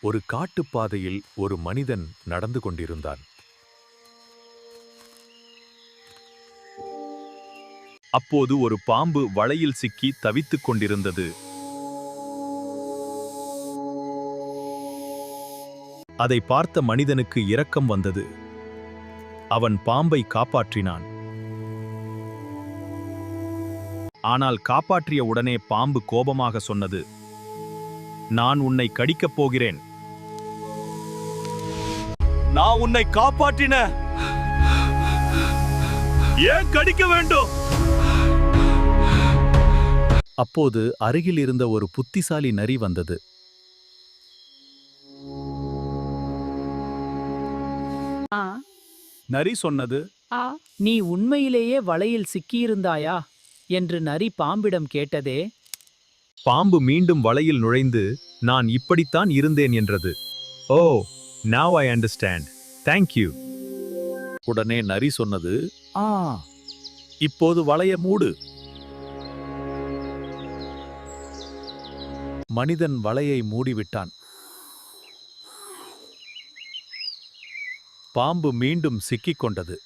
ஒரு காட்டுப்பாதையில் ஒரு மனிதன் நடந்து கொண்டிருந்தான். அப்போது ஒரு பாம்பு வலையில் சிக்கி தவித்துக் கொண்டிருந்தது. அதை பார்த்த மனிதனுக்கு இரக்கம் வந்தது. அவன் பாம்பை காப்பாற்றினான். ஆனால் காப்பாற்றிய உடனே பாம்பு கோபமாக சொன்னது, "நான் உன்னை கடிக்கப் போகிறேன். நான் உன்னை காப்பாற்றின, ஏன் கடிக்க வேண்டும்?" அப்போது அருகில் இருந்த ஒரு புத்திசாலி நரி வந்தது. ஆ நரி சொன்னது, ஆ நீ உண்மையிலேயே வலையில் சிக்கியிருந்தாயா என்று நரி பாம்பிடம் கேட்டதே. பாம்பு மீண்டும் வலையில் நுழைந்து, "நான் இப்படித்தான் இருந்தேன்" என்றது. "ஓ, now I understand. Thank you." உடனே நரி சொன்னது, "ஆ, இப்போது வலைய மூடு." மனிதன் வலையை மூடிவிட்டான். பாம்பு மீண்டும் சிக்கிக் கொண்டது.